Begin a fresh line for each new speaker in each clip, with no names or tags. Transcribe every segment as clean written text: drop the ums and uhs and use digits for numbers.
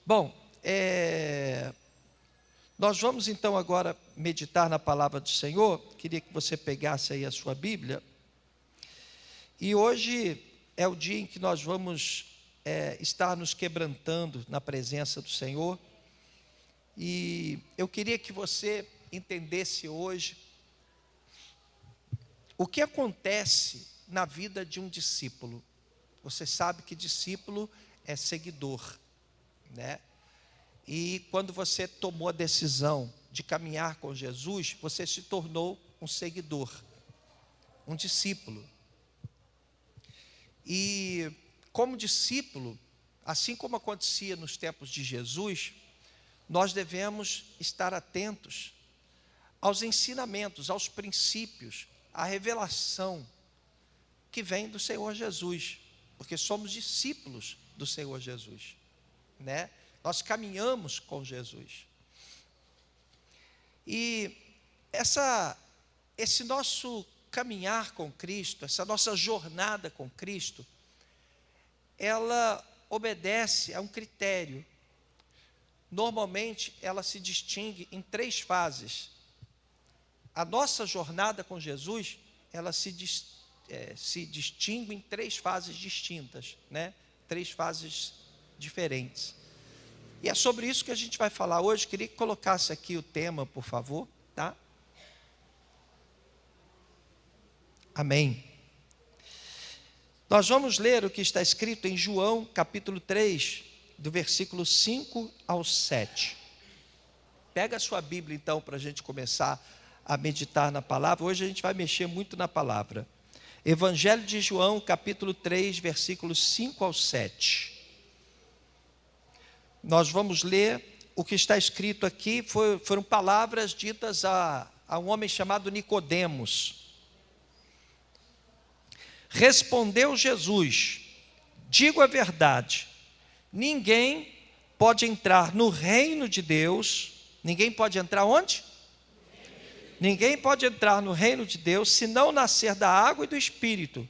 Bom, nós vamos então agora meditar na palavra do Senhor. Queria que você pegasse aí a sua Bíblia. E hoje é o dia em que nós vamos estar nos quebrantando na presença do Senhor. E eu queria que você entendesse hoje o que acontece na vida de um discípulo. Você sabe que discípulo é seguidor, né? E quando você tomou a decisão de caminhar com Jesus, você se tornou um seguidor, um discípulo. E como discípulo, assim como acontecia nos tempos de Jesus, nós devemos estar atentos aos ensinamentos, aos princípios, à revelação que vem do Senhor Jesus, porque somos discípulos do Senhor Jesus, né? Nós caminhamos com Jesus. E esse nosso caminhar com Cristo, essa nossa jornada com Cristo, ela obedece a um critério. Normalmente, ela se distingue em 3 fases. A nossa jornada com Jesus, ela se distingue em 3 fases distintas, né? 3 fases diferentes. E é sobre isso que a gente vai falar hoje. Queria que colocasse aqui o tema, por favor, tá? Amém. Nós vamos ler o que está escrito em João, capítulo 3, do versículo 5 ao 7. Pega a sua Bíblia, então, para a gente começar a meditar na palavra. Hoje a gente vai mexer muito na palavra. Evangelho de João, capítulo 3, versículos 5 ao 7. Nós vamos ler o que está escrito aqui. Foram palavras ditas a um homem chamado Nicodemos. Respondeu Jesus: digo a verdade, ninguém pode entrar no reino de Deus. Ninguém pode entrar onde? Ninguém pode entrar no reino de Deus se não nascer da água e do Espírito.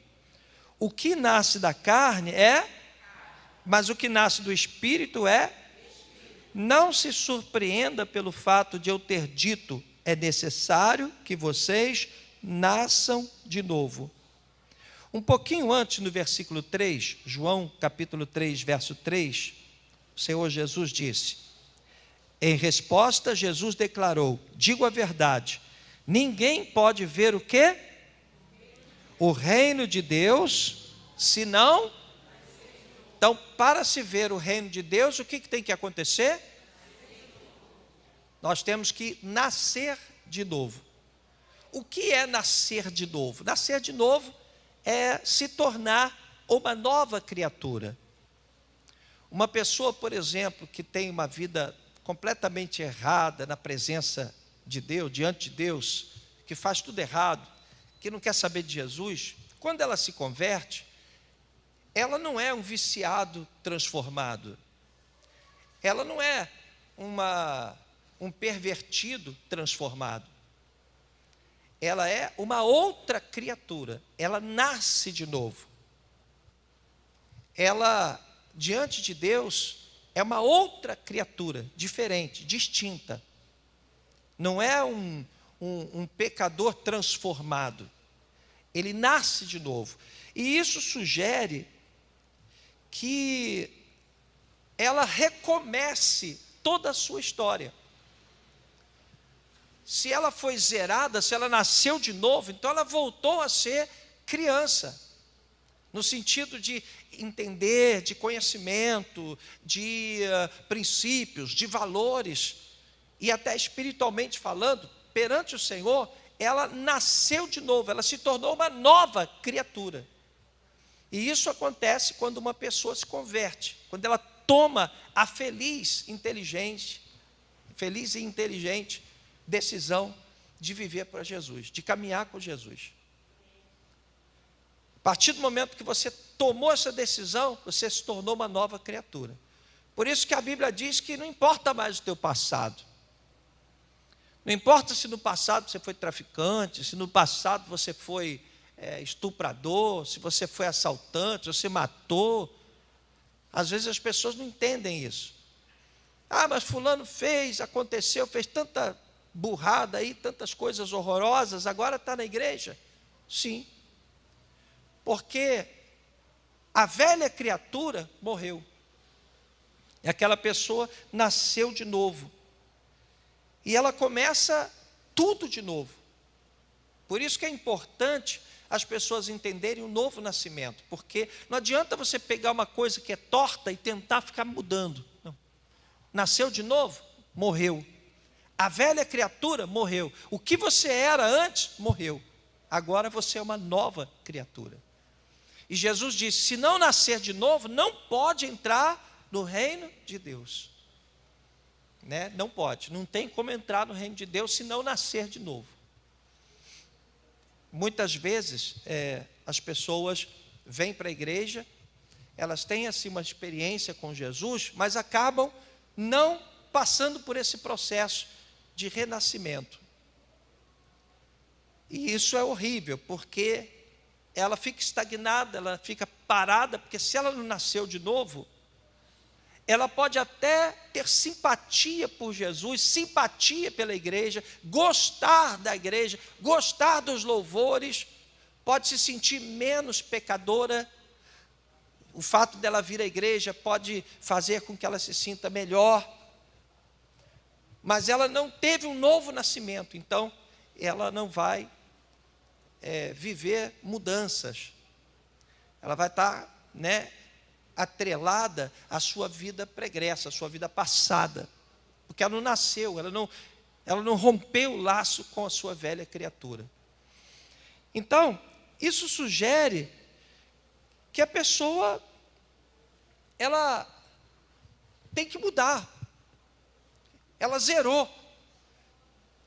O que nasce da carne mas o que nasce do Espírito é. Não se surpreenda pelo fato de eu ter dito: é necessário que vocês nasçam de novo. Um pouquinho antes, no versículo 3, João capítulo 3, verso 3, o Senhor Jesus disse: em resposta, Jesus declarou: digo a verdade, ninguém pode ver o quê? O reino de Deus, senão. Então, para se ver o reino de Deus, o que tem que acontecer? Nós temos que nascer de novo. O que é nascer de novo? Nascer de novo é se tornar uma nova criatura. Uma pessoa, por exemplo, que tem uma vida completamente errada na presença de Deus, diante de Deus, que faz tudo errado, que não quer saber de Jesus, quando ela se converte, ela não é um viciado transformado. Ela não é um pervertido transformado. Ela é uma outra criatura. Ela nasce de novo. Ela, diante de Deus, é uma outra criatura, diferente, distinta. Não é um pecador transformado. Ele nasce de novo. E isso sugere que ela recomece toda a sua história. Se ela foi zerada, se ela nasceu de novo, então ela voltou a ser criança, no sentido de entender, de conhecimento, de princípios, de valores, e até espiritualmente falando, perante o Senhor, ela nasceu de novo, ela se tornou uma nova criatura. E isso acontece quando uma pessoa se converte, quando ela toma a feliz e inteligente decisão de viver para Jesus, de caminhar com Jesus. A partir do momento que você tomou essa decisão, você se tornou uma nova criatura. Por isso que a Bíblia diz que não importa mais o teu passado. Não importa se no passado você foi traficante, se no passado você foi estuprador, se você foi assaltante, se você matou. Às vezes as pessoas não entendem isso. Ah, mas fulano fez, aconteceu, fez tanta burrada aí, tantas coisas horrorosas, agora está na igreja? Sim, porque a velha criatura morreu. E aquela pessoa nasceu de novo. E ela começa tudo de novo. Por isso que é importante as pessoas entenderem o novo nascimento. Porque não adianta você pegar uma coisa que é torta e tentar ficar mudando. Não. Nasceu de novo? Morreu. A velha criatura morreu. O que você era antes, morreu. Agora você é uma nova criatura. E Jesus disse, se não nascer de novo, não pode entrar no reino de Deus. Né? Não pode, não tem como entrar no reino de Deus se não nascer de novo. Muitas vezes as pessoas vêm para a igreja, elas têm assim uma experiência com Jesus, mas acabam não passando por esse processo de renascimento. E isso é horrível, porque ela fica estagnada, ela fica parada, porque se ela não nasceu de novo, ela pode até ter simpatia por Jesus, simpatia pela igreja, gostar da igreja, gostar dos louvores, pode se sentir menos pecadora. O fato dela vir à igreja pode fazer com que ela se sinta melhor, mas ela não teve um novo nascimento, então ela não vai viver mudanças. Ela vai estar, atrelada à sua vida pregressa, à sua vida passada, porque ela não nasceu, ela não rompeu o laço com a sua velha criatura. Então, isso sugere que a pessoa, ela tem que mudar, ela zerou.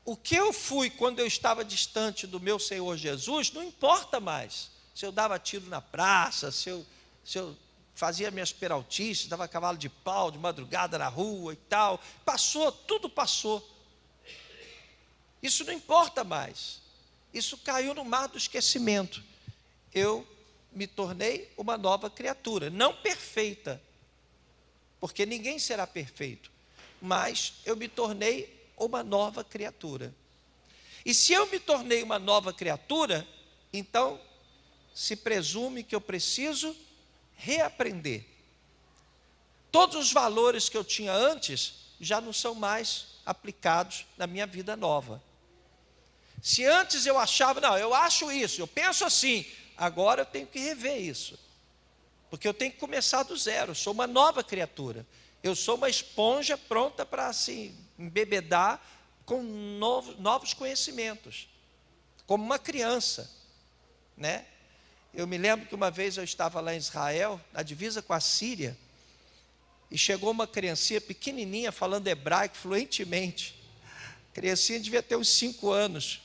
O que eu fui quando eu estava distante do meu Senhor Jesus, não importa mais. Se eu dava tiro na praça, se eu fazia minhas peraltices, dava cavalo de pau de madrugada na rua e tal. Passou, tudo passou. Isso não importa mais. Isso caiu no mar do esquecimento. Eu me tornei uma nova criatura, não perfeita, porque ninguém será perfeito, mas eu me tornei uma nova criatura. E se eu me tornei uma nova criatura, então se presume que eu preciso reaprender. Todos os valores que eu tinha antes já não são mais aplicados na minha vida nova. Se antes eu achava, não, eu acho isso, eu penso assim, agora eu tenho que rever isso, porque eu tenho que começar do zero. Eu sou uma nova criatura, eu sou uma esponja pronta para assim embebedar com novos conhecimentos, como uma criança, né? Eu me lembro que uma vez eu estava lá em Israel, na divisa com a Síria, e chegou uma criancinha pequenininha falando hebraico fluentemente. A criancinha devia ter uns 5 anos,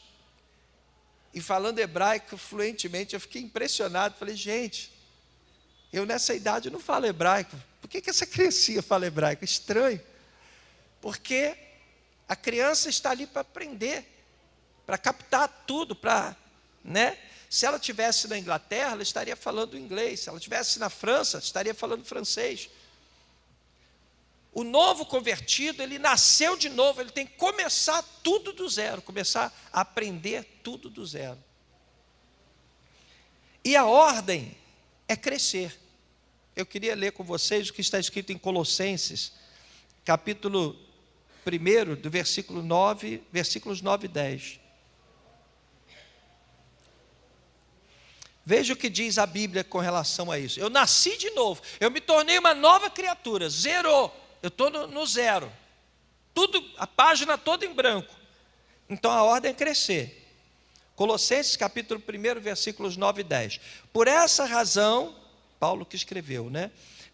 e falando hebraico fluentemente. Eu fiquei impressionado, falei, gente, eu nessa idade não falo hebraico, por que essa criancinha fala hebraico? Estranho, porque a criança está ali para aprender, para captar tudo, se ela estivesse na Inglaterra, ela estaria falando inglês. Se ela estivesse na França, estaria falando francês. O novo convertido, ele nasceu de novo, ele tem que começar tudo do zero, começar a aprender tudo do zero. E a ordem é crescer. Eu queria ler com vocês o que está escrito em Colossenses, capítulo 1, do versículo 9, versículos 9 e 10. Veja o que diz a Bíblia com relação a isso. Eu nasci de novo, eu me tornei uma nova criatura, zerou, eu estou no zero, tudo, a página toda em branco. Então a ordem é crescer. Colossenses capítulo 1, versículos 9 e 10. Por essa razão, Paulo que escreveu,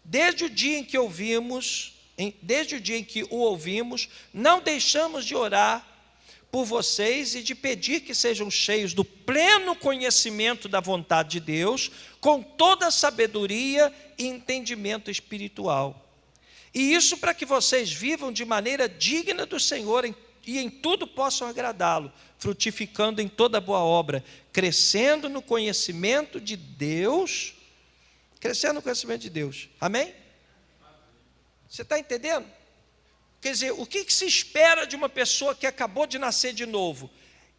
desde o dia em que o ouvimos, não deixamos de orar por vocês e de pedir que sejam cheios do pleno conhecimento da vontade de Deus, com toda a sabedoria e entendimento espiritual. E isso para que vocês vivam de maneira digna do Senhor e em tudo possam agradá-lo, frutificando em toda boa obra, crescendo no conhecimento de Deus, Amém? Você está entendendo? Quer dizer, o que se espera de uma pessoa que acabou de nascer de novo?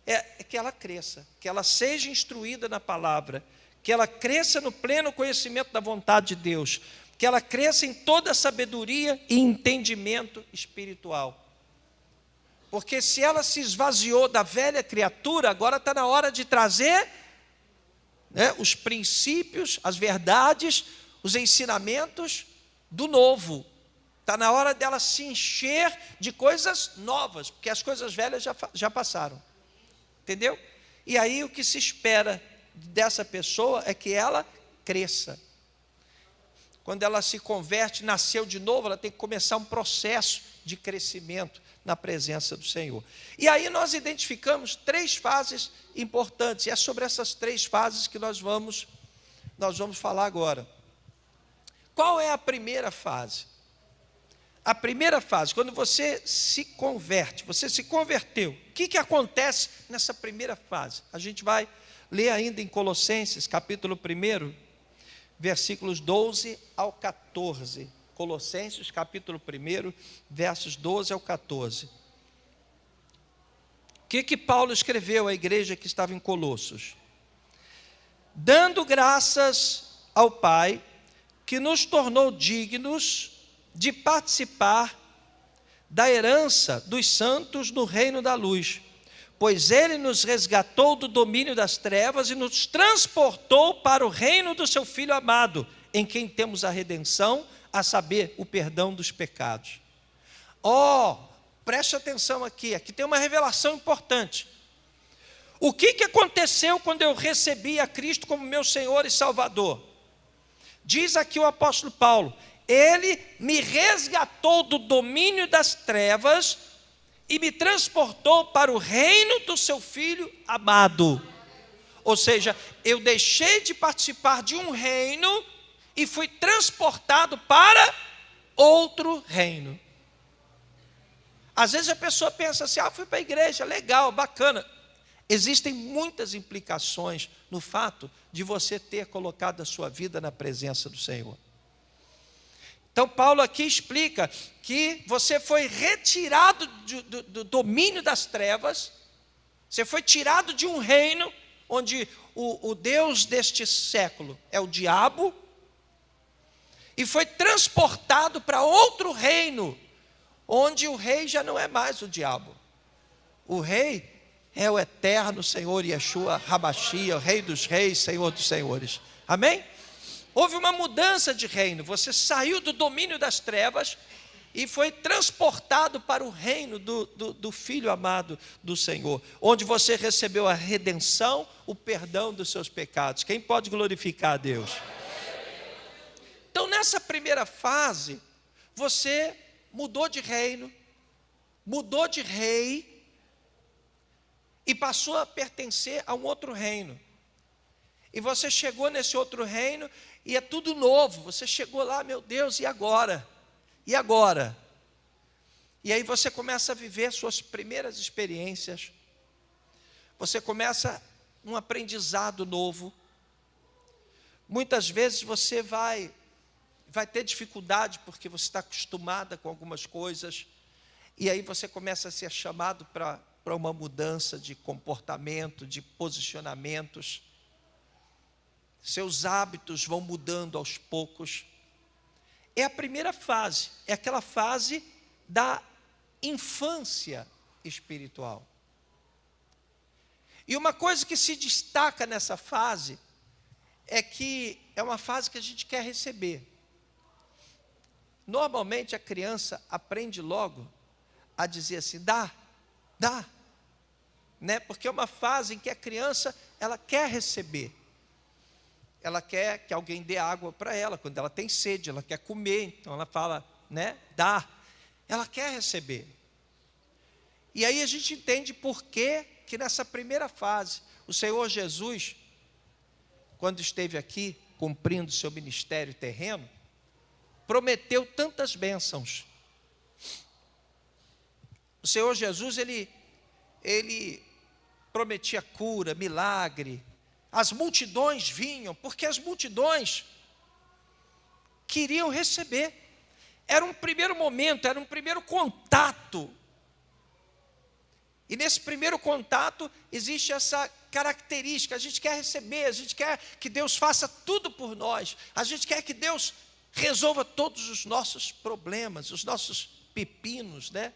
É que ela cresça, que ela seja instruída na palavra, que ela cresça no pleno conhecimento da vontade de Deus, que ela cresça em toda a sabedoria e entendimento espiritual. Porque se ela se esvaziou da velha criatura, agora está na hora de trazer, né, os princípios, as verdades, os ensinamentos do novo. Está na hora dela se encher de coisas novas, porque as coisas velhas já passaram. Entendeu? E aí o que se espera dessa pessoa é que ela cresça. Quando ela se converte, nasceu de novo, ela tem que começar um processo de crescimento na presença do Senhor. E aí nós identificamos 3 fases importantes, e é sobre essas 3 fases que nós vamos falar agora. Qual é a primeira fase? A primeira fase, quando você se converte, você se converteu, o que acontece nessa primeira fase? A gente vai ler ainda em Colossenses, capítulo 1, versículos 12 ao 14. Colossenses, capítulo 1, versos 12 ao 14. O que Paulo escreveu à igreja que estava em Colossos? Dando graças ao Pai, que nos tornou dignos de participar da herança dos santos no reino da luz, pois Ele nos resgatou do domínio das trevas e nos transportou para o reino do seu Filho amado, em quem temos a redenção, a saber, o perdão dos pecados. Preste atenção aqui tem uma revelação importante. O que aconteceu quando eu recebi a Cristo como meu Senhor e Salvador? Diz aqui o apóstolo Paulo: Ele me resgatou do domínio das trevas e me transportou para o reino do seu Filho amado. Ou seja, eu deixei de participar de um reino e fui transportado para outro reino. Às vezes a pessoa pensa assim: fui para a igreja, legal, bacana. Existem muitas implicações no fato de você ter colocado a sua vida na presença do Senhor. Então Paulo aqui explica que você foi retirado do domínio das trevas, você foi tirado de um reino onde o Deus deste século é o diabo, e foi transportado para outro reino, onde o rei já não é mais o diabo. O rei é o eterno Senhor Yeshua HaMashiach, o Rei dos Reis, Senhor dos Senhores. Amém? Houve uma mudança de reino. Você saiu do domínio das trevas e foi transportado para o reino do Filho amado do Senhor, onde você recebeu a redenção, o perdão dos seus pecados. Quem pode glorificar a Deus? Então, nessa primeira fase, você mudou de reino, mudou de rei e passou a pertencer a um outro reino. E você chegou nesse outro reino e é tudo novo. Você chegou lá, meu Deus, e agora? E agora? E aí você começa a viver suas primeiras experiências. Você começa um aprendizado novo. Muitas vezes você vai ter dificuldade porque você está acostumada com algumas coisas. E aí você começa a ser chamado para uma mudança de comportamento, de posicionamentos. Seus hábitos vão mudando aos poucos. É a primeira fase, é aquela fase da infância espiritual. E uma coisa que se destaca nessa fase é que é uma fase que a gente quer receber. Normalmente a criança aprende logo a dizer assim: dá, né? Porque é uma fase em que a criança, ela quer receber. Ela quer que alguém dê água para ela, quando ela tem sede, ela quer comer, então ela fala, né, dá. Ela quer receber. E aí a gente entende por que nessa primeira fase, o Senhor Jesus, quando esteve aqui, cumprindo seu ministério terreno, prometeu tantas bênçãos. O Senhor Jesus, ele prometia cura, milagre. As multidões vinham, porque as multidões queriam receber. era um primeiro momento, era um primeiro contato. E nesse primeiro contato existe essa característica, a gente quer receber, a gente quer que Deus faça tudo por nós, a gente quer que Deus resolva todos os nossos problemas, os nossos pepinos, né?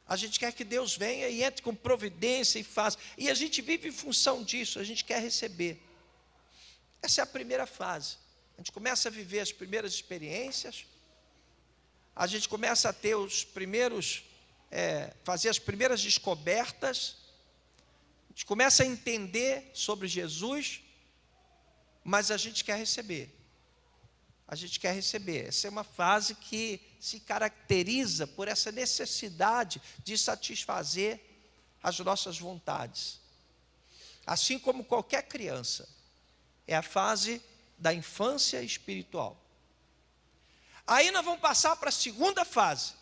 A gente quer que Deus venha e entre com providência e faça, e a gente vive em função disso, a gente quer receber. Essa é a primeira fase, a gente começa a viver as primeiras experiências, a gente começa a ter os primeiros, fazer as primeiras descobertas, a gente começa a entender sobre Jesus, mas a gente quer receber. A gente quer receber. Essa é uma fase que se caracteriza por essa necessidade de satisfazer as nossas vontades. Assim como qualquer criança, é a fase da infância espiritual. Aí nós vamos passar para a segunda fase,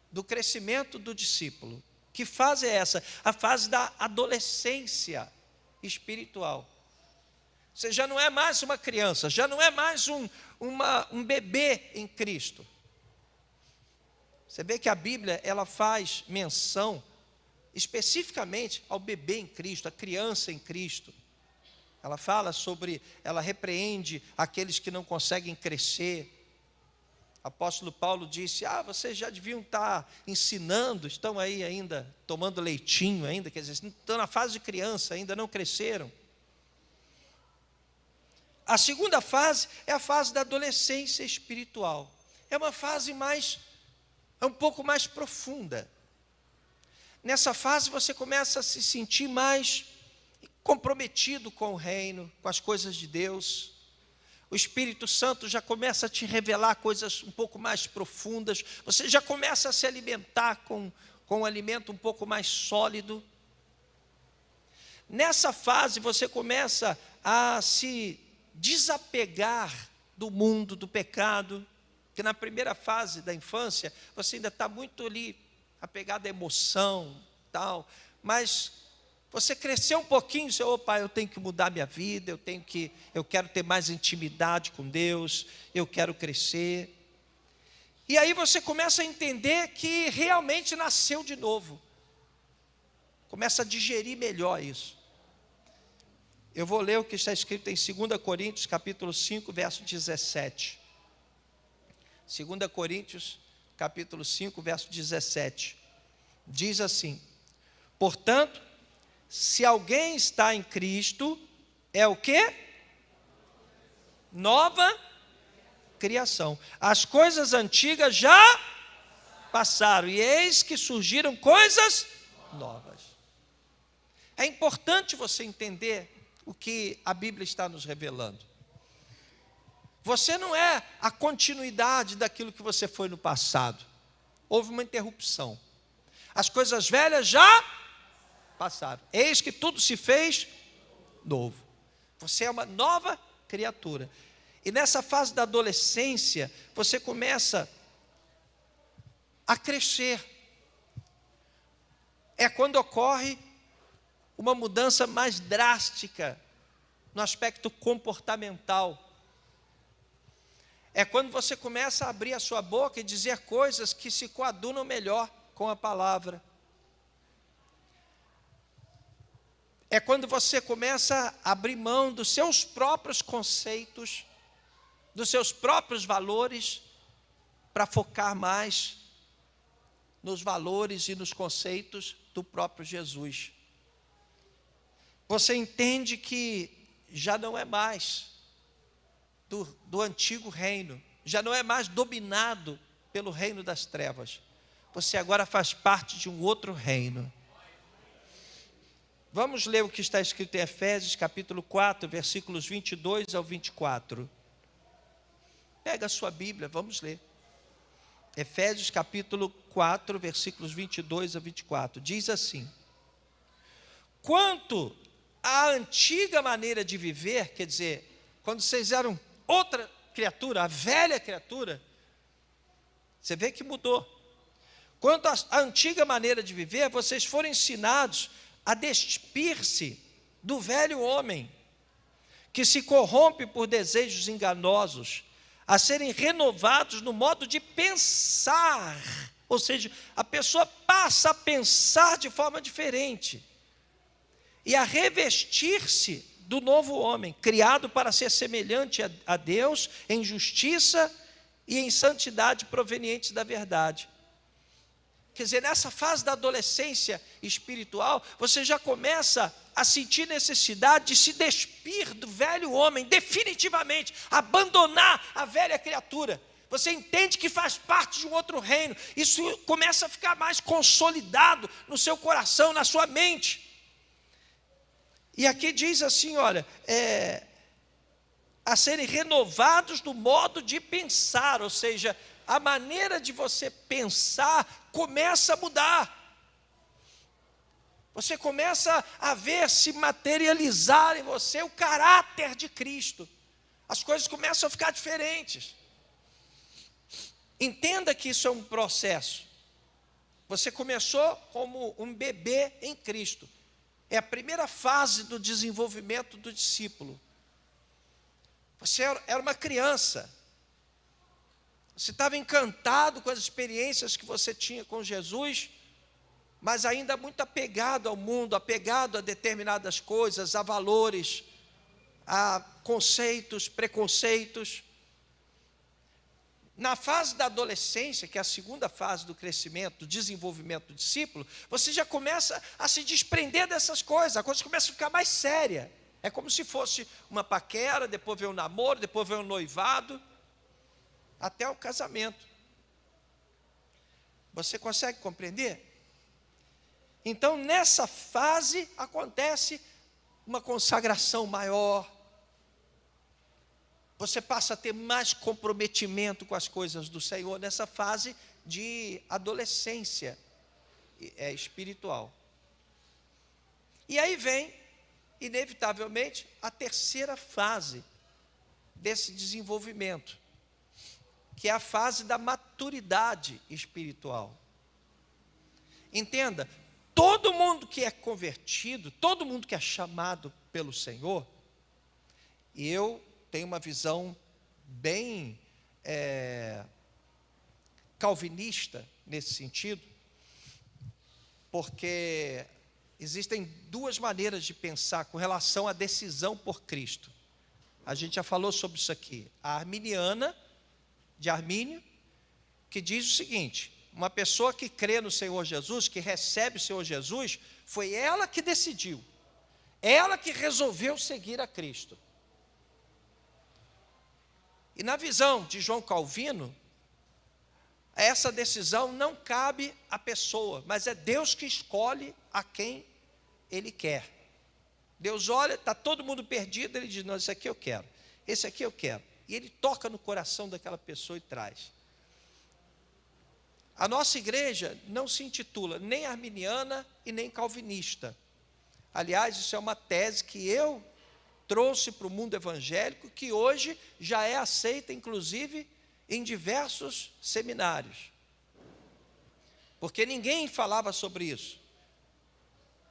do crescimento do discípulo. Que fase é essa? A fase da adolescência espiritual. Você já não é mais uma criança, já não é mais um bebê em Cristo. Você vê que a Bíblia, ela faz menção especificamente ao bebê em Cristo, à criança em Cristo. Ela fala sobre, ela repreende aqueles que não conseguem crescer. Apóstolo Paulo disse, vocês já deviam estar ensinando, estão aí ainda, tomando leitinho ainda, quer dizer, estão na fase de criança, ainda não cresceram. A segunda fase é a fase da adolescência espiritual. É uma fase um pouco mais profunda. Nessa fase você começa a se sentir mais comprometido com o reino, com as coisas de Deus. O Espírito Santo já começa a te revelar coisas um pouco mais profundas. Você já começa a se alimentar com um alimento um pouco mais sólido. Nessa fase você começa a se desapegar do mundo, do pecado. Porque na primeira fase da infância, você ainda está muito ali apegado à emoção, tal. Mas você cresceu um pouquinho, você, eu tenho que mudar minha vida, eu quero ter mais intimidade com Deus, eu quero crescer. E aí você começa a entender que realmente nasceu de novo. Começa a digerir melhor isso. Eu vou ler o que está escrito em 2 Coríntios, capítulo 5, verso 17. 2 Coríntios, capítulo 5, verso 17. Diz assim: portanto, se alguém está em Cristo, é o quê? Nova criação. As coisas antigas já passaram, e eis que surgiram coisas novas. É importante você entender o que a Bíblia está nos revelando. Você não é a continuidade daquilo que você foi no passado. Houve uma interrupção. As coisas velhas já passaram. Eis que tudo se fez novo. Você é uma nova criatura. E nessa fase da adolescência, você começa a crescer. É quando ocorre uma mudança mais drástica no aspecto comportamental. É quando você começa a abrir a sua boca e dizer coisas que se coadunam melhor com a palavra. É quando você começa a abrir mão dos seus próprios conceitos, dos seus próprios valores, para focar mais nos valores e nos conceitos do próprio Jesus. Você entende que já não é mais do antigo reino, já não é mais dominado pelo reino das trevas. Você agora faz parte de um outro reino. Vamos ler o que está escrito em Efésios capítulo 4, versículos 22 ao 24. Pega a sua Bíblia, vamos ler. Efésios capítulo 4, versículos 22 a 24. Diz assim: quanto à antiga maneira de viver, quer dizer, quando vocês eram outra criatura, a velha criatura, você vê que mudou. Quanto à antiga maneira de viver, vocês foram ensinados a despir-se do velho homem, que se corrompe por desejos enganosos, a serem renovados no modo de pensar. Ou seja, a pessoa passa a pensar de forma diferente e a revestir-se do novo homem, criado para ser semelhante a Deus em justiça e em santidade provenientes da verdade. Quer dizer, nessa fase da adolescência espiritual, você já começa a sentir necessidade de se despir do velho homem, definitivamente, abandonar a velha criatura. Você entende que faz parte de um outro reino. Isso começa a ficar mais consolidado no seu coração, na sua mente. E aqui diz assim, olha, a serem renovados no modo de pensar, ou seja, a maneira de você pensar começa a mudar. Você começa a ver se materializar em você o caráter de Cristo. As coisas começam a ficar diferentes. Entenda que isso é um processo. Você começou como um bebê em Cristo. É a primeira fase do desenvolvimento do discípulo. Você era uma criança. Você estava encantado com as experiências que você tinha com Jesus, mas ainda muito apegado ao mundo, apegado a determinadas coisas, a valores, a conceitos, preconceitos. Na fase da adolescência, que é a segunda fase do crescimento, do desenvolvimento do discípulo, você já começa a se desprender dessas coisas, a coisa começa a ficar mais séria. É como se fosse uma paquera, depois vem o namoro, depois vem o noivado, até o casamento. Você consegue compreender? Então, nessa fase, acontece uma consagração maior. Você passa a ter mais comprometimento com as coisas do Senhor nessa fase de adolescência espiritual. E aí vem, inevitavelmente, a terceira fase desse desenvolvimento, que é a fase da maturidade espiritual. Entenda, todo mundo que é convertido, todo mundo que é chamado pelo Senhor, e eu tenho uma visão bem calvinista nesse sentido, porque existem duas maneiras de pensar com relação à decisão por Cristo. A gente já falou sobre isso aqui. A arminiana, de Armínio, que diz o seguinte: uma pessoa que crê no Senhor Jesus, que recebe o Senhor Jesus, foi ela que decidiu, ela que resolveu seguir a Cristo. E na visão de João Calvino, essa decisão não cabe à pessoa, mas é Deus que escolhe a quem Ele quer. Deus olha, está todo mundo perdido, Ele diz: não, esse aqui eu quero, esse aqui eu quero. E Ele toca no coração daquela pessoa e traz. A nossa igreja não se intitula nem arminiana e nem calvinista. Aliás, isso é uma tese que eu trouxe para o mundo evangélico, que hoje já é aceita, inclusive, em diversos seminários. Porque ninguém falava sobre isso.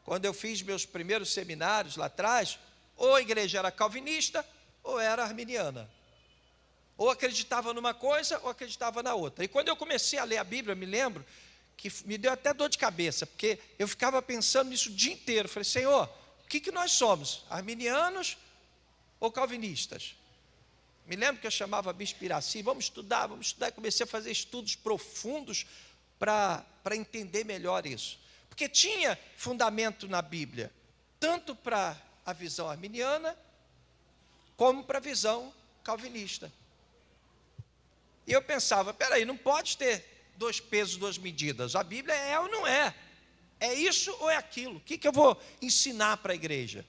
Quando eu fiz meus primeiros seminários lá atrás, ou a igreja era calvinista, ou era arminiana. Ou acreditava numa coisa, ou acreditava na outra. E quando eu comecei a ler a Bíblia, me lembro que me deu até dor de cabeça, porque eu ficava pensando nisso o dia inteiro. Falei: Senhor, o que nós somos? Arminianos ou calvinistas? Me lembro que eu chamava a Bispo Iraci: vamos estudar, e comecei a fazer estudos profundos para entender melhor isso. Porque tinha fundamento na Bíblia, tanto para a visão arminiana, como para a visão calvinista. E eu pensava: peraí, não pode ter dois pesos, duas medidas. A Bíblia é ou não é? É isso ou é aquilo? O que eu vou ensinar para a igreja?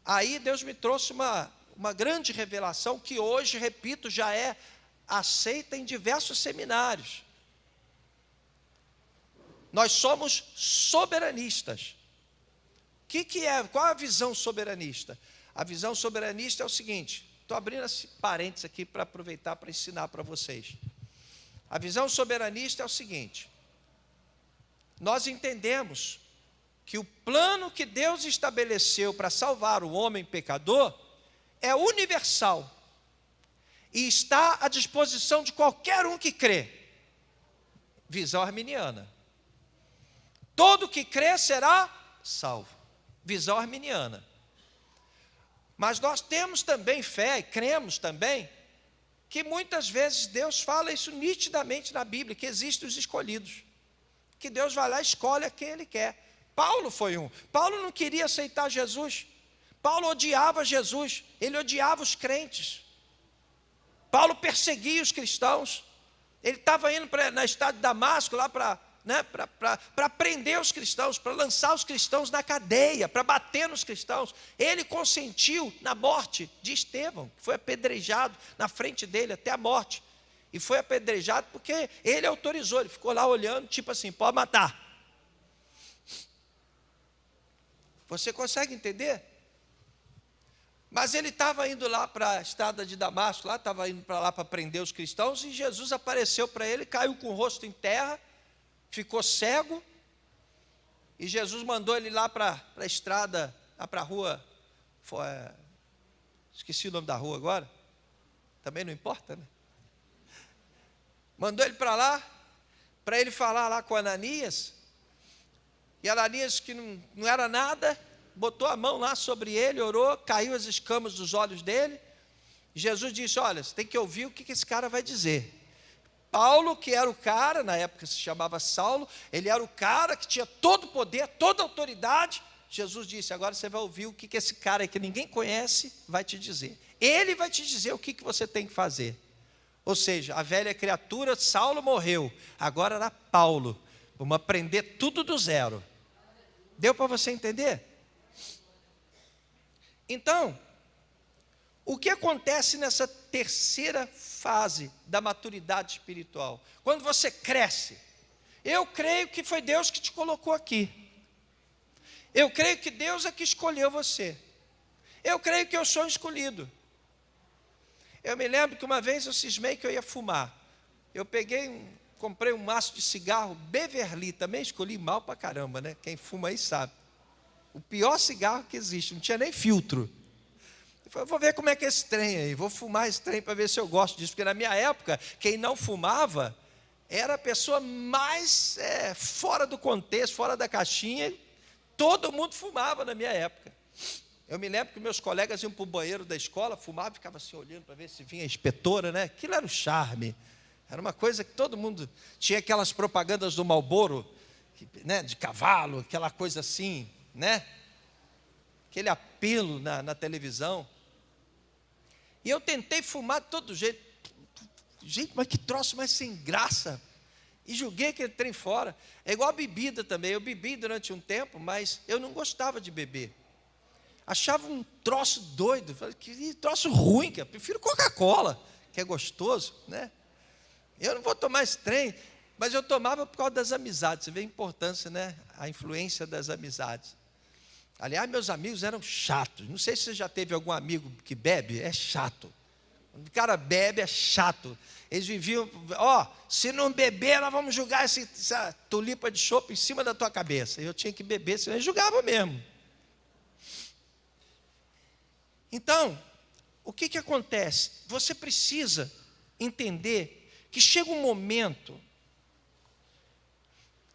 Aí Deus me trouxe uma grande revelação, que hoje, repito, já é aceita em diversos seminários. Nós somos soberanistas. Qual é a visão soberanista? A visão soberanista é o seguinte: estou abrindo esse parênteses aqui para aproveitar para ensinar para vocês. A visão soberanista é o seguinte: nós entendemos que o plano que Deus estabeleceu para salvar o homem pecador é universal. e está à disposição de qualquer um que crê. Visão arminiana. Todo que crê será salvo. Visão arminiana. Mas nós temos também fé, e cremos também, que muitas vezes Deus fala isso nitidamente na Bíblia, que existem os escolhidos, que Deus vai lá e escolhe a quem Ele quer. Paulo foi um. Paulo não queria aceitar Jesus. Paulo odiava Jesus, ele odiava os crentes. Paulo perseguia os cristãos. Ele estava indo na estrada de Damasco, lá para prender os cristãos, para lançar os cristãos na cadeia, para bater nos cristãos. Ele consentiu na morte de Estevão, que foi apedrejado na frente dele até a morte. E foi apedrejado porque ele autorizou, ele ficou lá olhando, tipo assim, pode matar. Você consegue entender? Mas ele estava indo lá para a estrada de Damasco, estava indo para lá para prender os cristãos, e Jesus apareceu para ele, caiu com o rosto em terra, ficou cego, e Jesus mandou ele lá para a estrada, lá para a rua, esqueci o nome da rua agora, também não importa, né? Mandou ele para lá, para ele falar lá com Ananias, e Ananias, que não era nada, botou a mão lá sobre ele, orou, caiu as escamas dos olhos dele. Jesus disse, olha, você tem que ouvir o que esse cara vai dizer. Paulo, que era o cara, na época se chamava Saulo, ele era o cara que tinha todo o poder, toda a autoridade. Jesus disse, agora você vai ouvir o que esse cara aí que ninguém conhece vai te dizer. Ele vai te dizer o que você tem que fazer. Ou seja, a velha criatura, Saulo morreu, agora era Paulo. Vamos aprender tudo do zero. Deu para você entender? Então, o que acontece nessa terceira fase da maturidade espiritual? Quando você cresce, eu creio que foi Deus que te colocou aqui. Eu creio que Deus é que escolheu você. Eu creio que eu sou escolhido. Eu me lembro que uma vez eu cismei que eu ia fumar. Eu comprei um maço de cigarro Beverly, também escolhi mal pra caramba, né? Quem fuma aí sabe. O pior cigarro que existe, não tinha nem filtro. Eu falei, vou ver como é que é esse trem aí, vou fumar esse trem para ver se eu gosto disso, porque na minha época, quem não fumava, era a pessoa mais fora do contexto, fora da caixinha, todo mundo fumava na minha época. Eu me lembro que meus colegas iam para o banheiro da escola, fumavam, ficava assim olhando para ver se vinha a inspetora, né? Aquilo era o charme, era uma coisa que todo mundo, tinha aquelas propagandas do Marlboro, né? De cavalo, aquela coisa assim, né? Aquele apelo na televisão. E eu tentei fumar de todo jeito. Gente, mas que troço mais sem graça. E joguei aquele trem fora. É igual a bebida também. Eu bebi durante um tempo, mas eu não gostava de beber. Achava um troço doido. Falei, que troço ruim, cara. Prefiro Coca-Cola, que é gostoso, né? Eu não vou tomar esse trem. Mas eu tomava por causa das amizades. Você vê a importância, né? A influência das amizades. Aliás, meus amigos eram chatos. Não sei se você já teve algum amigo que bebe, é chato. Quando o cara bebe, é chato. Eles viviam, se não beber, nós vamos jogar essa tulipa de chope em cima da tua cabeça. Eu tinha que beber, senão eles jogavam mesmo. Então, o que acontece? Você precisa entender que chega um momento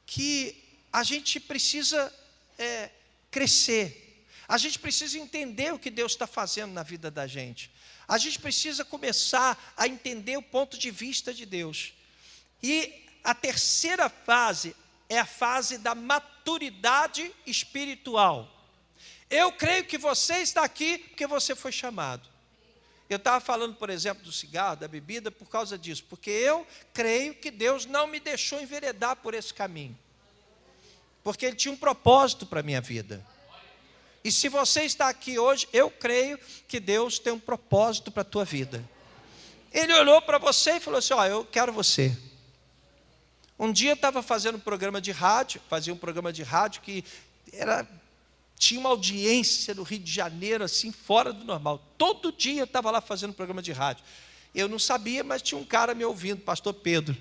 que a gente precisa crescer. A gente precisa entender o que Deus está fazendo na vida da gente. A gente precisa começar a entender o ponto de vista de Deus. E a terceira fase é a fase da maturidade espiritual. Eu creio que você está aqui porque você foi chamado. Eu estava falando, por exemplo, do cigarro, da bebida, por causa disso. Porque eu creio que Deus não me deixou enveredar por esse caminho. Porque Ele tinha um propósito para a minha vida. E se você está aqui hoje, eu creio que Deus tem um propósito para a tua vida. Ele olhou para você e falou assim, eu quero você. Um dia eu estava fazendo um programa de rádio, fazia um programa de rádio que tinha uma audiência no Rio de Janeiro, assim, fora do normal. Todo dia eu estava lá fazendo um programa de rádio. Eu não sabia, mas tinha um cara me ouvindo, pastor Pedro.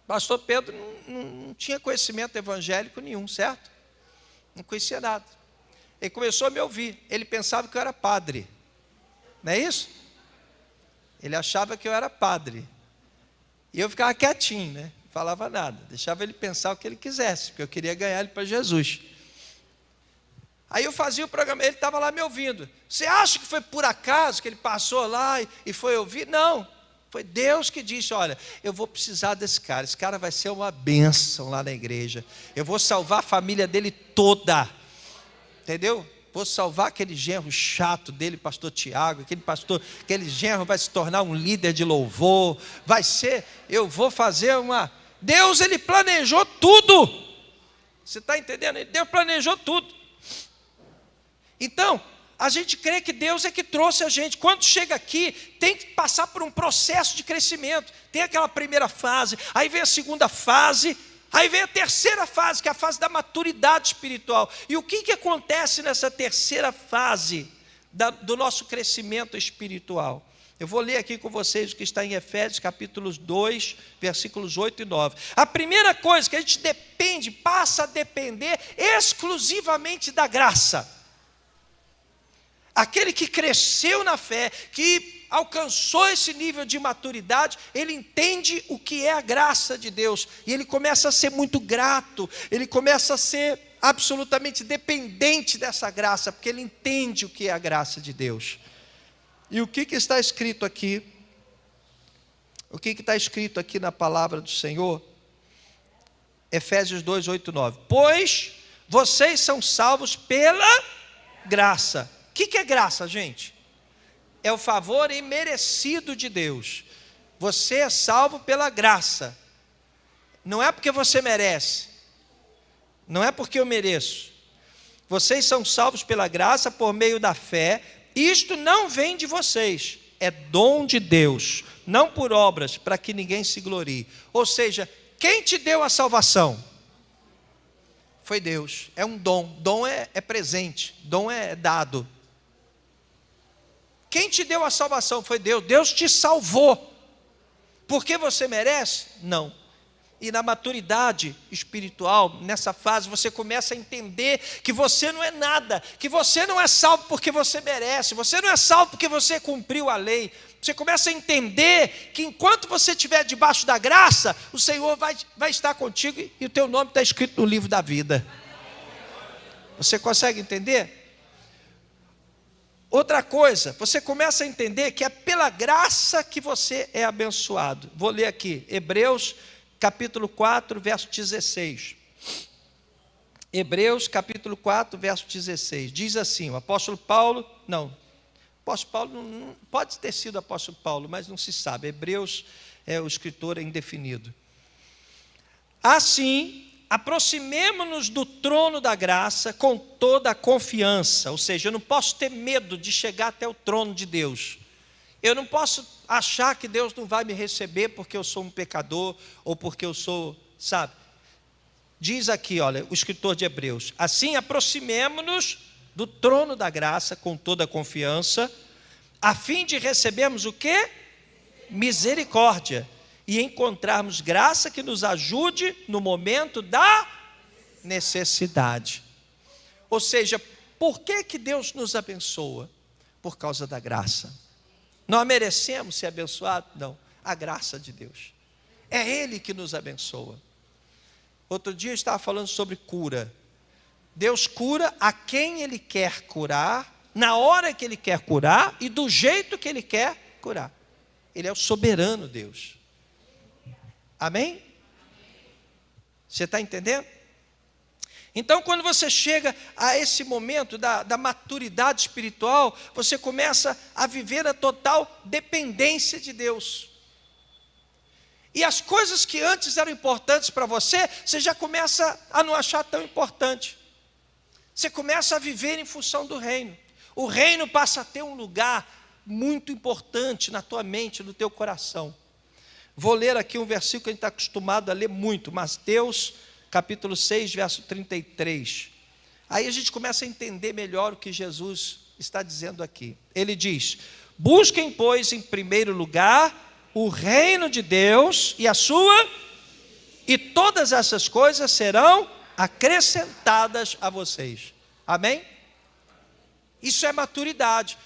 Pastor Pedro não tinha conhecimento evangélico nenhum, certo? Não conhecia nada. Ele começou a me ouvir. Ele pensava que eu era padre. Não é isso? Ele achava que eu era padre. E eu ficava quietinho, né? Não falava nada. Deixava ele pensar o que ele quisesse, porque eu queria ganhar ele para Jesus. Aí eu fazia o programa, ele estava lá me ouvindo. Você acha que foi por acaso que ele passou lá e foi ouvir? Não, foi Deus que disse, olha, eu vou precisar desse cara. Esse cara vai ser uma bênção lá na igreja. Eu vou salvar a família dele toda. Entendeu? Vou salvar aquele genro chato dele, pastor Tiago, aquele genro vai se tornar um líder de louvor, eu vou fazer Deus, ele planejou tudo. Você está entendendo? Deus planejou tudo. Então, a gente crê que Deus é que trouxe a gente. Quando chega aqui, tem que passar por um processo de crescimento. Tem aquela primeira fase, aí vem a segunda fase, aí vem a terceira fase, que é a fase da maturidade espiritual. E o que acontece nessa terceira fase do nosso crescimento espiritual? Eu vou ler aqui com vocês o que está em Efésios capítulos 2, versículos 8 e 9. A primeira coisa que a gente passa a depender exclusivamente da graça. Aquele que cresceu na fé, que alcançou esse nível de maturidade, ele entende o que é a graça de Deus, e ele começa a ser muito grato, ele começa a ser absolutamente dependente dessa graça, porque ele entende o que é a graça de Deus. E o que está escrito aqui? O que está escrito aqui na palavra do Senhor? Efésios 2, 8 e 9. Pois vocês são salvos pela graça. O que é graça, gente? É o favor imerecido de Deus. Você é salvo pela graça. Não é porque você merece. Não é porque eu mereço. Vocês são salvos pela graça por meio da fé. Isto não vem de vocês. É dom de Deus. Não por obras, para que ninguém se glorie. Ou seja, quem te deu a salvação? Foi Deus. É um dom. Dom é presente. Dom é dado. Quem te deu a salvação foi Deus. Deus te salvou. Porque você merece? Não. E na maturidade espiritual, nessa fase, você começa a entender que você não é nada, que você não é salvo porque você merece, você não é salvo porque você cumpriu a lei. Você começa a entender que enquanto você estiver debaixo da graça, o Senhor vai estar contigo e o teu nome está escrito no livro da vida. Você consegue entender? Outra coisa, você começa a entender que é pela graça que você é abençoado. Vou ler aqui, Hebreus capítulo 4, verso 16. Hebreus capítulo 4, verso 16. Diz assim, o apóstolo Paulo, não pode ter sido o apóstolo Paulo, mas não se sabe. Hebreus, o escritor é indefinido. Assim, aproximemo-nos do trono da graça com toda a confiança. Ou seja, eu não posso ter medo de chegar até o trono de Deus. Eu não posso achar que Deus não vai me receber porque eu sou um pecador ou porque eu sou, sabe? Diz aqui, olha, o escritor de Hebreus. Assim, aproximemo-nos do trono da graça com toda a confiança, a fim de recebermos o quê? Misericórdia. E encontrarmos graça que nos ajude no momento da necessidade. Ou seja, por que Deus nos abençoa? Por causa da graça. Nós merecemos ser abençoados? Não, a graça de Deus. É Ele que nos abençoa. Outro dia eu estava falando sobre cura. Deus cura a quem Ele quer curar, na hora que Ele quer curar e do jeito que Ele quer curar. Ele é o soberano Deus. Amém? Você está entendendo? Então, quando você chega a esse momento da maturidade espiritual, você começa a viver a total dependência de Deus. E as coisas que antes eram importantes para você, você já começa a não achar tão importante. Você começa a viver em função do reino. O reino passa a ter um lugar muito importante na tua mente, no teu coração. Vou ler aqui um versículo que a gente está acostumado a ler muito, Mateus, capítulo 6, verso 33. Aí a gente começa a entender melhor o que Jesus está dizendo aqui. Ele diz, busquem, pois, em primeiro lugar, o reino de Deus e a sua, e todas essas coisas serão acrescentadas a vocês. Amém? Isso é maturidade.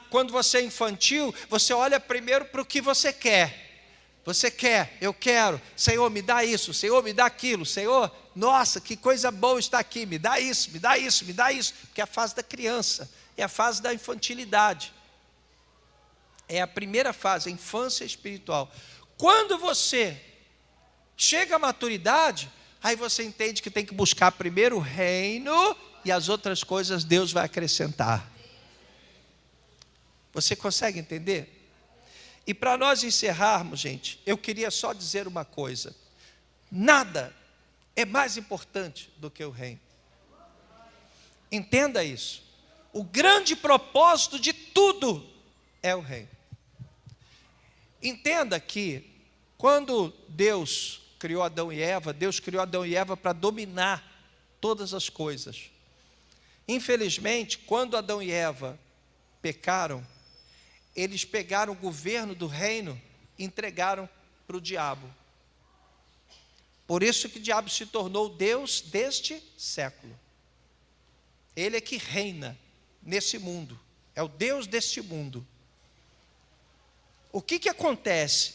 Quando você é infantil, você olha primeiro para o que você quer. Você quer, eu quero, Senhor, me dá isso, Senhor, me dá aquilo, Senhor, nossa, que coisa boa está aqui, me dá isso, me dá isso, me dá isso. Porque é a fase da criança, é a fase da infantilidade. É a primeira fase, a infância espiritual. Quando você chega à maturidade, aí você entende que tem que buscar primeiro o reino e as outras coisas Deus vai acrescentar. Você consegue entender? E para nós encerrarmos, gente, eu queria só dizer uma coisa: nada é mais importante do que o reino. Entenda isso. O grande propósito de tudo é o reino. Entenda que quando Deus criou Adão e Eva, Deus criou Adão e Eva para dominar todas as coisas. Infelizmente, quando Adão e Eva pecaram, eles pegaram o governo do reino e entregaram para o diabo. Por isso que o diabo se tornou Deus deste século. Ele é que reina nesse mundo, é o Deus deste mundo. O que acontece?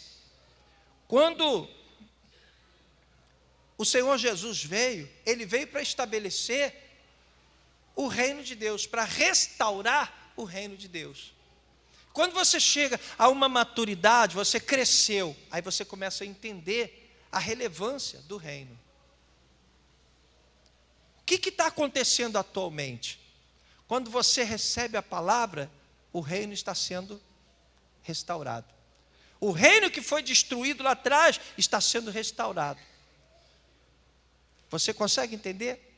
Quando o Senhor Jesus veio, Ele veio para estabelecer o reino de Deus, para restaurar o reino de Deus. Quando você chega a uma maturidade, você cresceu, aí você começa a entender a relevância do reino. O que está acontecendo atualmente? Quando você recebe a palavra, o reino está sendo restaurado. O reino que foi destruído lá atrás está sendo restaurado. Você consegue entender?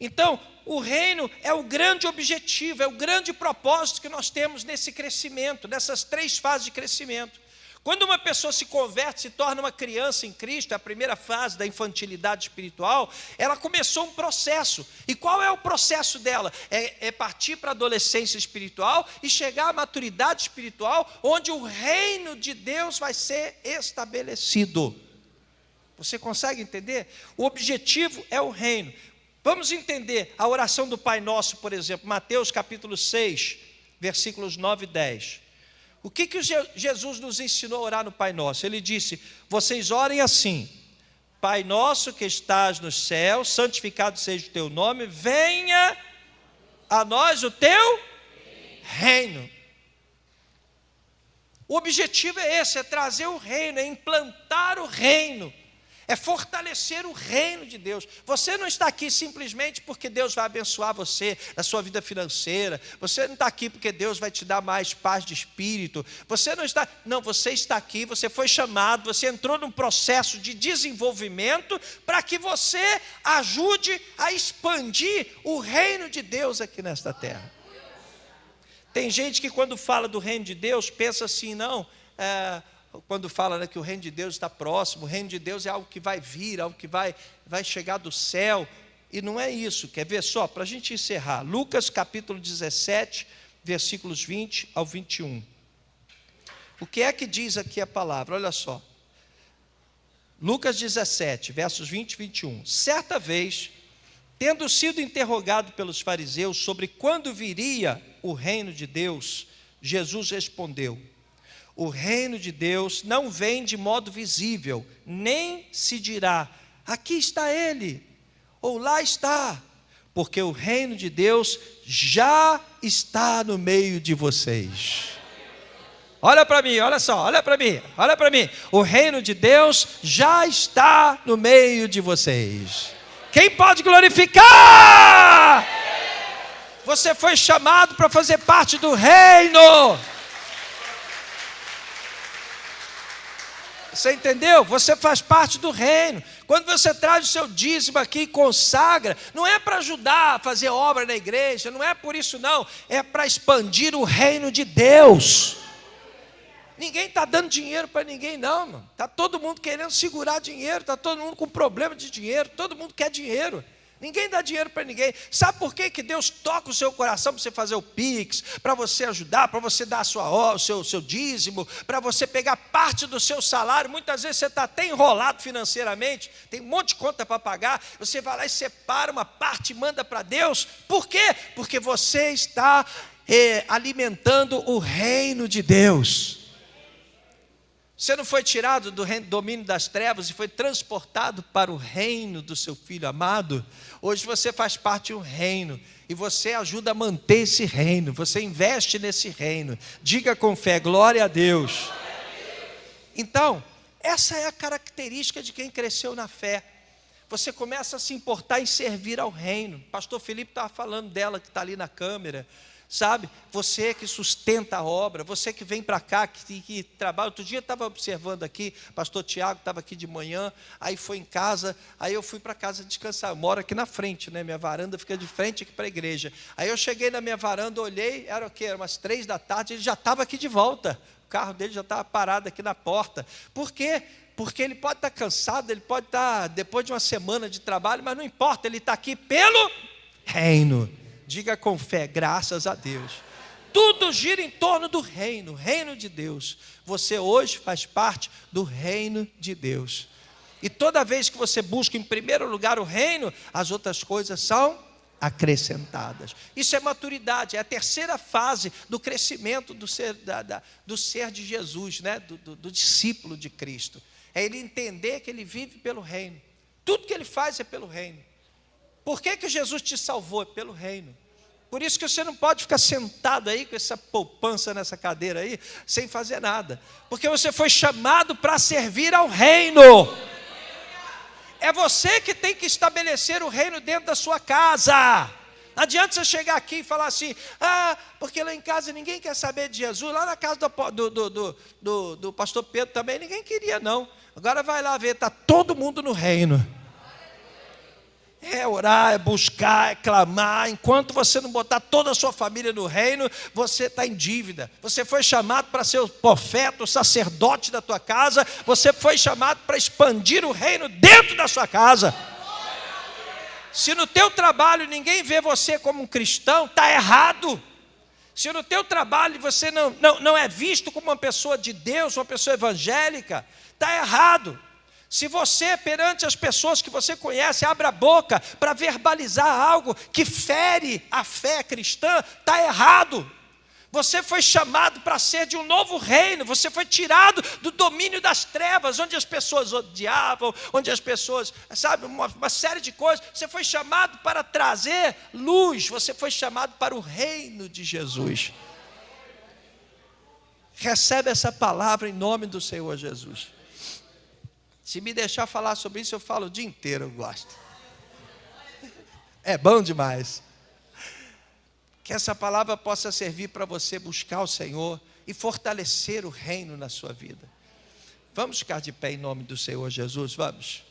Então, o reino é o grande objetivo, é o grande propósito que nós temos nesse crescimento, nessas 3 fases de crescimento. Quando uma pessoa se converte, se torna uma criança em Cristo, a primeira fase da infantilidade espiritual, ela começou um processo. E qual é o processo dela? É partir para a adolescência espiritual e chegar à maturidade espiritual, onde o reino de Deus vai ser estabelecido. Você consegue entender? O objetivo é o reino. Vamos entender a oração do Pai Nosso, por exemplo, Mateus capítulo 6, versículos 9 e 10. O que Jesus nos ensinou a orar no Pai Nosso? Ele disse: vocês orem assim: Pai Nosso que estás nos céus, santificado seja o teu nome, venha a nós o teu reino. O objetivo é esse, é trazer o reino, é implantar o reino, é fortalecer o reino de Deus. Você não está aqui simplesmente porque Deus vai abençoar você na sua vida financeira. Você não está aqui porque Deus vai te dar mais paz de espírito. Você não está, não, você está aqui, você foi chamado, você entrou num processo de desenvolvimento para que você ajude a expandir o reino de Deus aqui nesta terra. Tem gente que quando fala do reino de Deus, pensa assim, não, quando fala, né, que o reino de Deus está próximo, o reino de Deus é algo que vai vir, algo que vai chegar do céu, e não é isso. Quer ver só, para a gente encerrar, Lucas capítulo 17, versículos 20 ao 21. O que é que diz aqui a palavra? Olha só, Lucas 17, versos 20 e 21. Certa vez, tendo sido interrogado pelos fariseus sobre quando viria o reino de Deus, Jesus respondeu: o reino de Deus não vem de modo visível, nem se dirá, aqui está ele, ou lá está, porque o reino de Deus já está no meio de vocês. Olha para mim, olha só, olha para mim, olha para mim. O reino de Deus já está no meio de vocês. Quem pode glorificar? Você foi chamado para fazer parte do reino. Você entendeu? Você faz parte do reino. Quando você traz o seu dízimo aqui e consagra, não é para ajudar a fazer obra na igreja, não é por isso não, é para expandir o reino de Deus. Ninguém está dando dinheiro para ninguém não, mano. Está todo mundo querendo segurar dinheiro, está todo mundo com problema de dinheiro, todo mundo quer dinheiro. Ninguém dá dinheiro para ninguém. Sabe por que Deus toca o seu coração para você fazer o Pix, para você ajudar, para você dar o seu dízimo, para você pegar parte do seu salário? Muitas vezes você está até enrolado financeiramente, tem um monte de conta para pagar, você vai lá e separa uma parte e manda para Deus. Por quê? Porque você está alimentando o reino de Deus. Você não foi tirado do domínio das trevas e foi transportado para o reino do seu Filho amado? Hoje você faz parte de um reino e você ajuda a manter esse reino, você investe nesse reino. Diga com fé, glória a Deus. Então, essa é a característica de quem cresceu na fé. Você começa a se importar em servir ao reino. Pastor Felipe estava falando dela, que está ali na câmera. Sabe, você que sustenta a obra, você que vem para cá, que trabalha. Outro dia eu estava observando aqui, pastor Tiago estava aqui de manhã, aí foi em casa, aí eu fui para casa descansar. Eu moro aqui na frente, né? Minha varanda fica de frente aqui para a igreja. Aí eu cheguei na minha varanda, olhei, era o quê? Era umas 3 da tarde, ele já estava aqui de volta. O carro dele já estava parado aqui na porta. Por quê? Porque ele pode estar cansado, ele pode estar depois de uma semana de trabalho, mas não importa, ele está aqui pelo reino. Diga com fé, graças a Deus. Tudo gira em torno do reino, reino de Deus. Você hoje faz parte do reino de Deus. E toda vez que você busca em primeiro lugar o reino, as outras coisas são acrescentadas. Isso é maturidade, é a terceira fase do crescimento do ser de Jesus, né? do discípulo de Cristo. É ele entender que ele vive pelo reino. Tudo que ele faz é pelo reino. Por que Jesus te salvou? Pelo reino. Por isso que você não pode ficar sentado aí com essa poupança nessa cadeira aí, sem fazer nada. Porque você foi chamado para servir ao reino. É você que tem que estabelecer o reino dentro da sua casa. Não adianta você chegar aqui e falar assim, porque lá em casa ninguém quer saber de Jesus. Lá na casa do pastor Pedro também ninguém queria não. Agora vai lá ver, está todo mundo no reino. É orar, é buscar, é clamar. Enquanto você não botar toda a sua família no reino, você está em dívida. Você foi chamado para ser o profeta, o sacerdote da tua casa. Você foi chamado para expandir o reino dentro da sua casa. Se no teu trabalho ninguém vê você como um cristão, está errado. Se no teu trabalho você não é visto como uma pessoa de Deus, uma pessoa evangélica, está errado. Se você, perante as pessoas que você conhece, abre a boca para verbalizar algo que fere a fé cristã, está errado. Você foi chamado para ser de um novo reino, você foi tirado do domínio das trevas, onde as pessoas odiavam, onde as pessoas, sabe, uma série de coisas. Você foi chamado para trazer luz, você foi chamado para o reino de Jesus. Recebe essa palavra em nome do Senhor Jesus. Se me deixar falar sobre isso, eu falo o dia inteiro, eu gosto. É bom demais. Que essa palavra possa servir para você buscar o Senhor e fortalecer o reino na sua vida. Vamos ficar de pé em nome do Senhor Jesus, vamos.